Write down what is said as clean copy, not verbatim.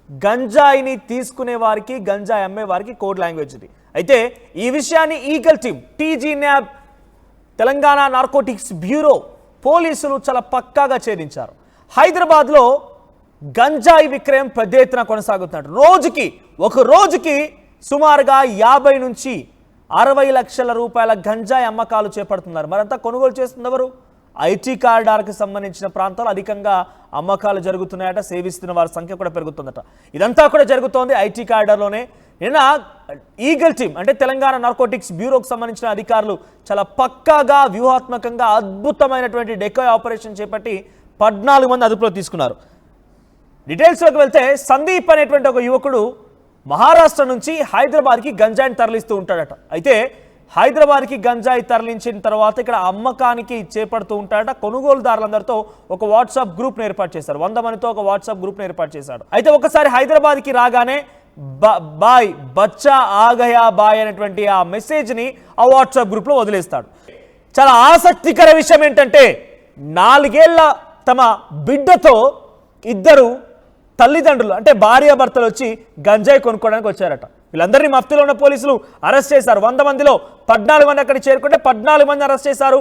గంజాయిని తీసుకునే వారికి గంజాయి అమ్మే వారికి కోడ్ లాంగ్వేజ్ ఇది. అయితే ఈ విషయాన్ని eagle team TG NAB Telangana narcotics bureau పోలీసులు చాలా పక్కాగా ఛేదించారు. హైదరాబాద్లో గంజాయి విక్రయం పెద్ద ఎత్తున కొనసాగుతున్నట్టు ఒక రోజుకి సుమారుగా 50 నుంచి 60 లక్షల రూపాయల గంజాయి అమ్మకాలు చేపడుతున్నారు. మరంతా కొనుగోలు చేస్తుంది ఎవరు? ఐటీ కారిడార్కి సంబంధించిన ప్రాంతాలు అధికంగా అమ్మకాలు జరుగుతున్నాయట. సేవిస్తున్న వారి సంఖ్య కూడా పెరుగుతుందట. ఇదంతా కూడా జరుగుతోంది ఐటీ కారిడార్లోనే. నిన్న ఈగల్ టీమ్ అంటే తెలంగాణ నార్కోటిక్స్ బ్యూరోకి సంబంధించిన అధికారులు చాలా పక్కాగా వ్యూహాత్మకంగా అద్భుతమైనటువంటి డెకాయ్ ఆపరేషన్ చేపట్టి 14 మంది అదుపులో తీసుకున్నారు. డీటెయిల్స్లోకి వెళ్తే సందీప్ అనేటువంటి ఒక యువకుడు మహారాష్ట్ర నుంచి హైదరాబాద్కి గంజాయిని తరలిస్తూ ఉంటాడట. అయితే హైదరాబాద్కి గంజాయి తరలించిన తర్వాత ఇక్కడ అమ్మకానికి చేపడుతూ ఉంటాడట. కొనుగోలుదారులందరితో ఒక వాట్సాప్ గ్రూప్ను ఏర్పాటు చేశారు. 100 మందితో ఒక వాట్సాప్ గ్రూప్ను ఏర్పాటు చేశాడు. అయితే ఒకసారి హైదరాబాద్కి రాగానే బాయ్ బచ్చా ఆగయా బాయ్ అనేటువంటి ఆ మెసేజ్ని ఆ వాట్సాప్ గ్రూప్లో వదిలేస్తాడు. చాలా ఆసక్తికర విషయం ఏంటంటే 4 ఏళ్ల తమ బిడ్డతో ఇద్దరు తల్లిదండ్రులు అంటే భార్యాభర్తలు వచ్చి గంజాయి కొనుక్కోవడానికి వచ్చారట. వీళ్ళందరినీ మఫ్తీలో ఉన్న పోలీసులు అరెస్ట్ చేశారు. 100 మందిలో 14 మంది అక్కడ చేరుకుంటే 14 మంది అరెస్ట్ చేశారు.